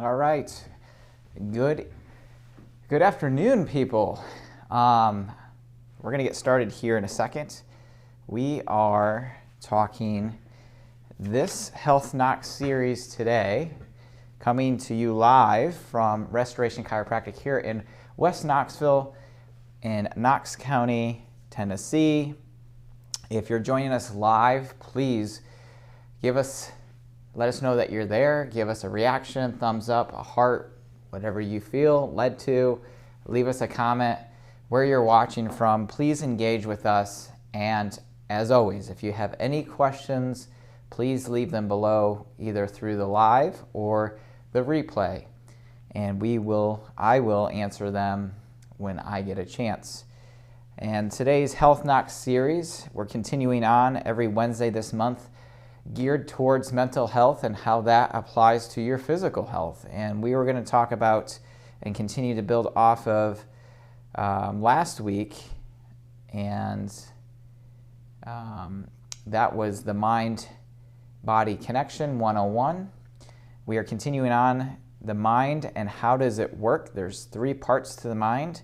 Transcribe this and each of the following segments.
All right. Good afternoon, people. We're going to get started here in a second. We are talking this Health Knox series today, coming to you live from Restoration Chiropractic here in West Knoxville in Knox County, Tennessee. If you're joining us live, please let us know that you're there. Give us a reaction, thumbs up, a heart, whatever you feel led to. Leave us a comment where you're watching from. Please engage with us. And as always, if you have any questions, please leave them below, either through the live or the replay. And I will answer them when I get a chance. And today's Health Knox series, we're continuing on every Wednesday this month, geared towards mental health and how that applies to your physical health. And we were going to talk about and continue to build off of last week, and that was the mind-body connection 101. We are continuing on the mind and how does it work. There's 3 parts to the mind.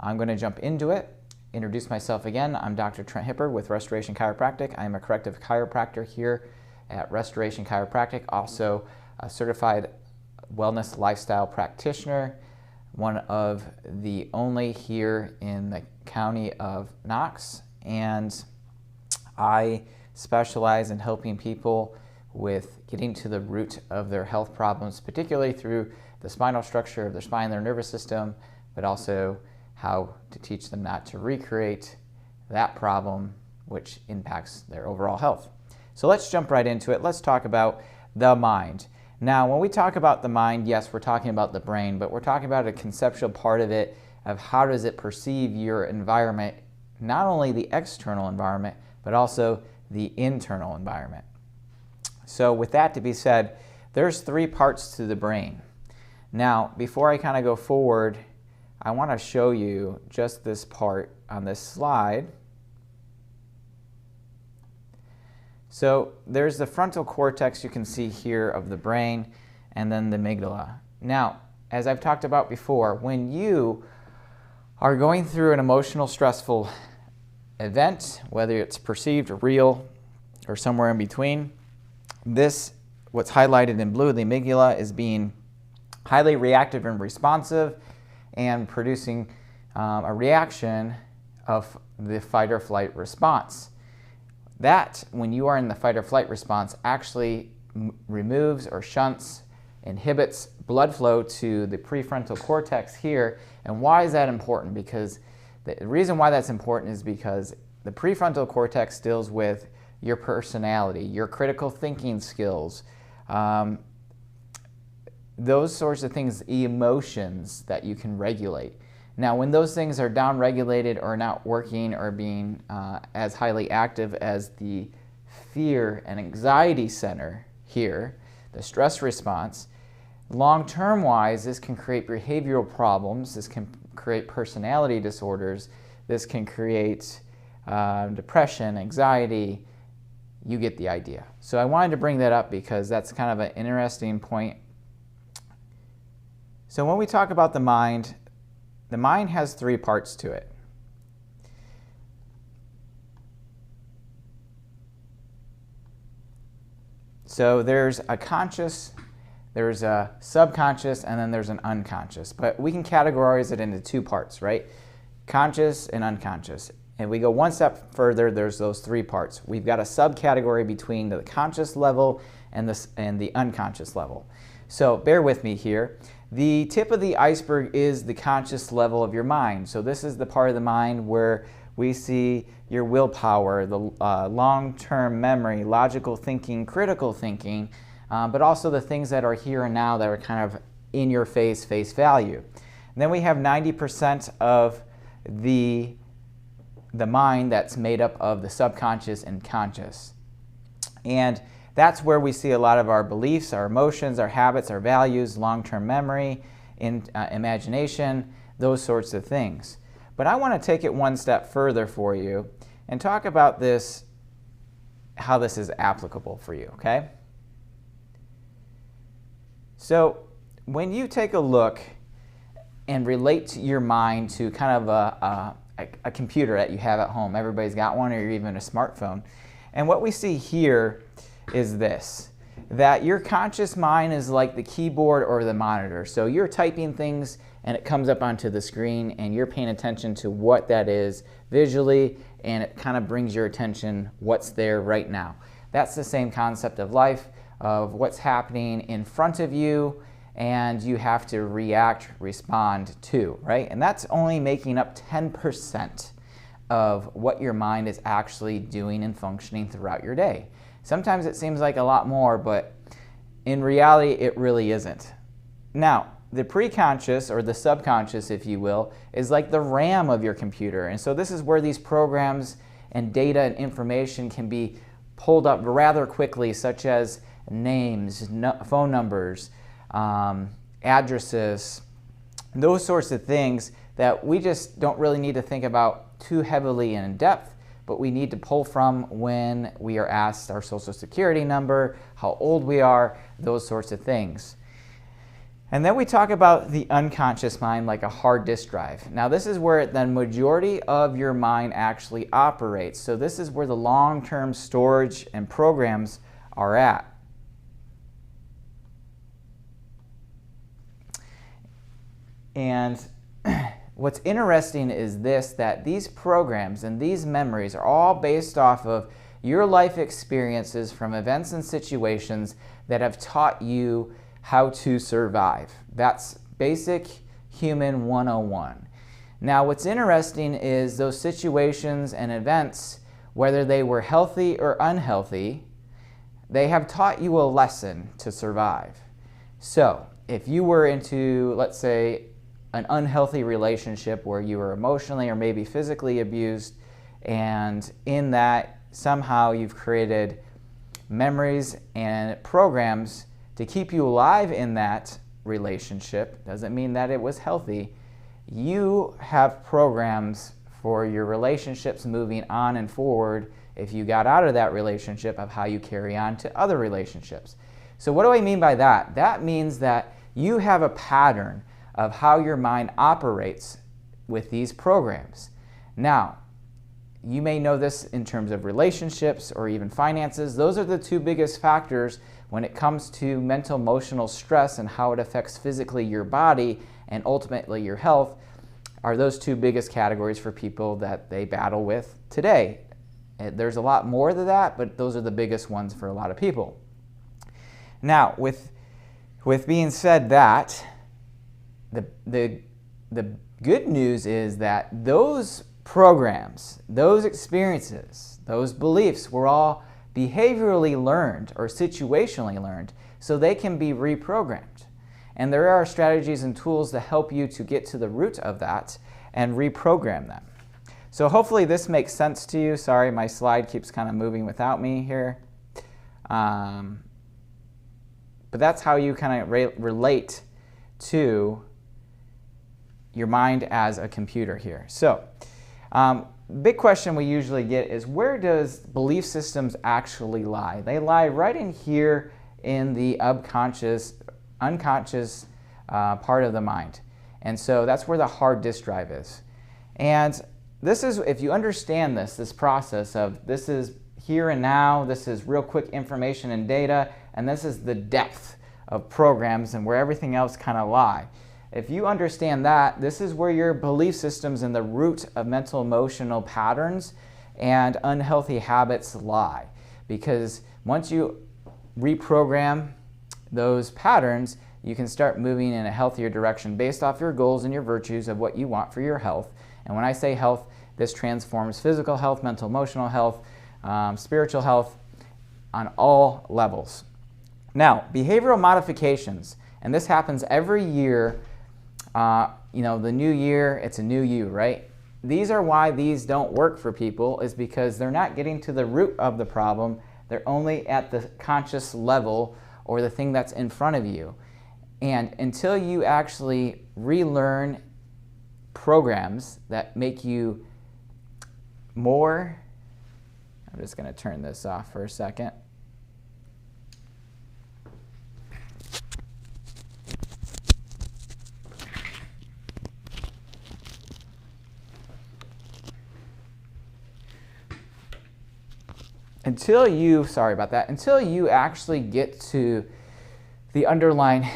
I'm going to jump into it. Introduce myself again. I'm Dr. Trent with Restoration Chiropractic. I am a corrective chiropractor here at Restoration Chiropractic, also a certified wellness lifestyle practitioner, one of the only here in the county of Knox. And I specialize in helping people with getting to the root of their health problems, particularly through the spinal structure of their spine, their nervous system, but also how to teach them not to recreate that problem, which impacts their overall health. So let's jump right into it. Let's talk about the mind. Now, when we talk about the mind, yes, we're talking about the brain, but we're talking about a conceptual part of it, of how does it perceive your environment, not only the external environment, but also the internal environment. So with that to be said, there's 3 parts to the brain. Now, before I kind of go forward, I want to show you just this part on this slide. So there's the frontal cortex you can see here of the brain, and then the amygdala. Now, as I've talked about before, when you are going through an emotional, stressful event, whether it's perceived or real or somewhere in between, what's highlighted in blue, the amygdala, is being highly reactive and responsive and producing a reaction of the fight or flight response. That, when you are in the fight or flight response, actually removes or shunts, inhibits blood flow to the prefrontal cortex here. And why is that important? Because the reason why that's important is because the prefrontal cortex deals with your personality, your critical thinking skills, those sorts of things, emotions that you can regulate. Now, when those things are down-regulated or not working or being as highly active as the fear and anxiety center here, the stress response, long-term wise, this can create behavioral problems, this can create personality disorders, this can create depression, anxiety. You get the idea. So I wanted to bring that up because that's kind of an interesting point. So when we talk about the mind has 3 parts to it. So there's a conscious, there's a subconscious, and then there's an unconscious. But we can categorize it into 2 parts, right? Conscious and unconscious. And we go one step further, there's those 3 parts. We've got a subcategory between the conscious level and the unconscious level. So bear with me here. The tip of the iceberg is the conscious level of your mind. So this is the part of the mind where we see your willpower, the long-term memory, logical thinking, critical thinking, but also the things that are here and now that are kind of in your face value. And then we have 90% of the mind that's made up of the subconscious and conscious. And that's where we see a lot of our beliefs, our emotions, our habits, our values, long-term memory, imagination, those sorts of things. But I want to take it one step further for you and talk about this, how this is applicable for you, okay? So when you take a look and relate your mind to kind of a computer that you have at home, everybody's got one, or even a smartphone, and what we see here is this, that your conscious mind is like the keyboard or the monitor. So you're typing things and it comes up onto the screen and you're paying attention to what that is visually, and it kind of brings your attention what's there right now. That's the same concept of life, of what's happening in front of you, and you have to react, respond to, right? And that's only making up 10% of what your mind is actually doing and functioning throughout your day. Sometimes it seems like a lot more, but in reality, it really isn't. Now, the preconscious, or the subconscious, if you will, is like the RAM of your computer. And so this is where these programs and data and information can be pulled up rather quickly, such as names, phone numbers, addresses, those sorts of things that we just don't really need to think about too heavily and in depth, but we need to pull from when we are asked our social security number, how old we are, those sorts of things. And then we talk about the unconscious mind like a hard disk drive. Now this is where the majority of your mind actually operates. So this is where the long-term storage and programs are at. And what's interesting is this, that these programs and these memories are all based off of your life experiences from events and situations that have taught you how to survive. That's basic human 101. Now what's interesting is those situations and events, whether they were healthy or unhealthy, they have taught you a lesson to survive. So if you were into, let's say, an unhealthy relationship where you were emotionally or maybe physically abused, and in that somehow you've created memories and programs to keep you alive in that relationship, doesn't mean that it was healthy. You have programs for your relationships moving on and forward if you got out of that relationship, of how you carry on to other relationships. So what do I mean by that? That means that you have a pattern of how your mind operates with these programs. Now, you may know this in terms of relationships or even finances. Those are the two biggest factors when it comes to mental emotional stress and how it affects physically your body and ultimately your health, are those two biggest categories for people that they battle with today. There's a lot more to that, but those are the biggest ones for a lot of people. Now, with being said that, the good news is that those programs, those experiences, those beliefs were all behaviorally learned or situationally learned, so they can be reprogrammed. And there are strategies and tools to help you to get to the root of that and reprogram them. So hopefully this makes sense to you. Sorry, my slide keeps kind of moving without me here. But that's how you kind of relate to your mind as a computer here. So, big question we usually get is, where does belief systems actually lie? They lie right in here in the unconscious part of the mind. And so that's where the hard disk drive is. And this is, if you understand this process of, this is here and now, this is real quick information and data, and this is the depth of programs and where everything else kind of lie. If you understand that, this is where your belief systems and the root of mental emotional patterns and unhealthy habits lie. Because once you reprogram those patterns, you can start moving in a healthier direction based off your goals and your virtues of what you want for your health. And when I say health, this transforms physical health, mental emotional health, spiritual health on all levels. Now, behavioral modifications, and this happens every year. The new year, it's a new you, right? These are why these don't work for people, is because they're not getting to the root of the problem. They're only at the conscious level, or the thing that's in front of you. And until you actually relearn programs that make you more, I'm just going to turn this off for a second. until you, sorry about that, until you actually get to the underlying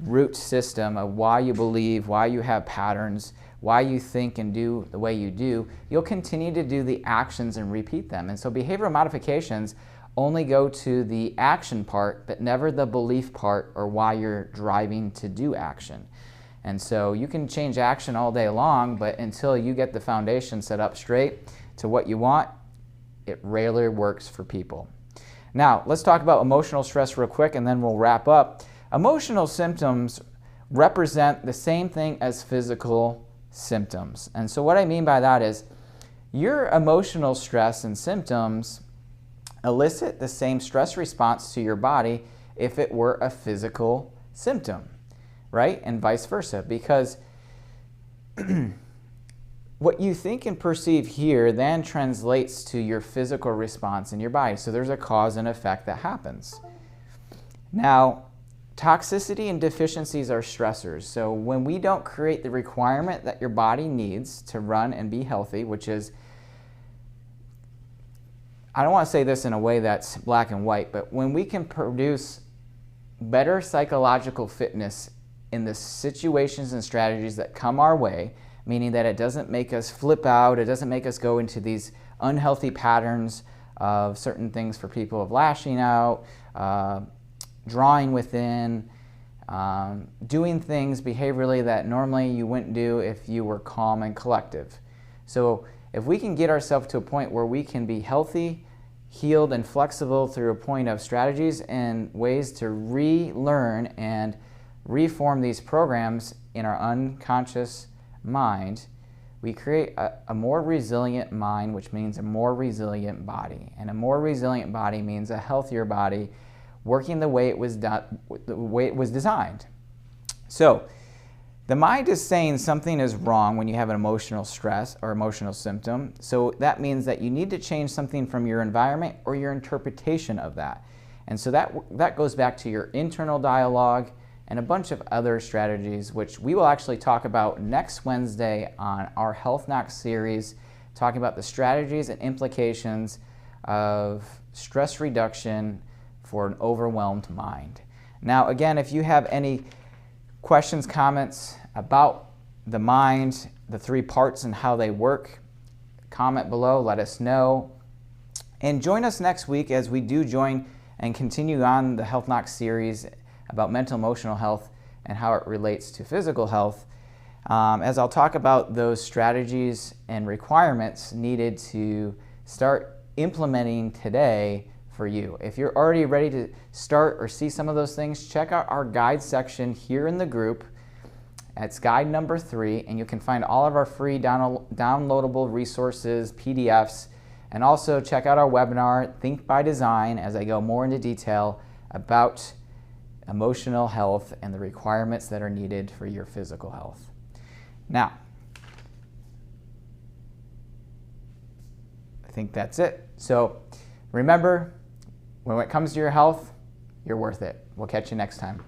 root system of why you believe, why you have patterns, why you think and do the way you do, you'll continue to do the actions and repeat them. And so behavioral modifications only go to the action part, but never the belief part or why you're driving to do action. And so you can change action all day long, but until you get the foundation set up straight to what you want, it rarely works for people. Now, let's talk about emotional stress real quick and then we'll wrap up. Emotional symptoms represent the same thing as physical symptoms. And so what I mean by that is your emotional stress and symptoms elicit the same stress response to your body if it were a physical symptom, right? And vice versa, because what you think and perceive here then translates to your physical response in your body. So there's a cause and effect that happens. Now, toxicity and deficiencies are stressors. So when we don't create the requirement that your body needs to run and be healthy, which is, I don't want to say this in a way that's black and white, but when we can produce better psychological fitness in the situations and strategies that come our way, meaning that it doesn't make us flip out, it doesn't make us go into these unhealthy patterns of certain things for people of lashing out, drawing within, doing things behaviorally that normally you wouldn't do if you were calm and collective. So if we can get ourselves to a point where we can be healthy, healed, and flexible through a point of strategies and ways to relearn and reform these programs in our unconscious mind, we create a more resilient mind, which means a more resilient body. And a more resilient body means a healthier body working the way it was designed. So the mind is saying something is wrong when you have an emotional stress or emotional symptom. So that means that you need to change something from your environment or your interpretation of that. And so that goes back to your internal dialogue and a bunch of other strategies, which we will actually talk about next Wednesday on our Health Knox series, talking about the strategies and implications of stress reduction for an overwhelmed mind. Now, again, if you have any questions, comments about the mind, the three parts and how they work, comment below, let us know. And join us next week as we do join and continue on the Health Knox series about mental emotional health and how it relates to physical health, as I'll talk about those strategies and requirements needed to start implementing today for you. If you're already ready to start or see some of those things, check out our guide section here in the group. It's guide number 3, and you can find all of our free downloadable resources, PDFs, and also check out our webinar, Think by Design, as I go more into detail about emotional health and the requirements that are needed for your physical health. Now, I think that's it. So remember, when it comes to your health, you're worth it. We'll catch you next time.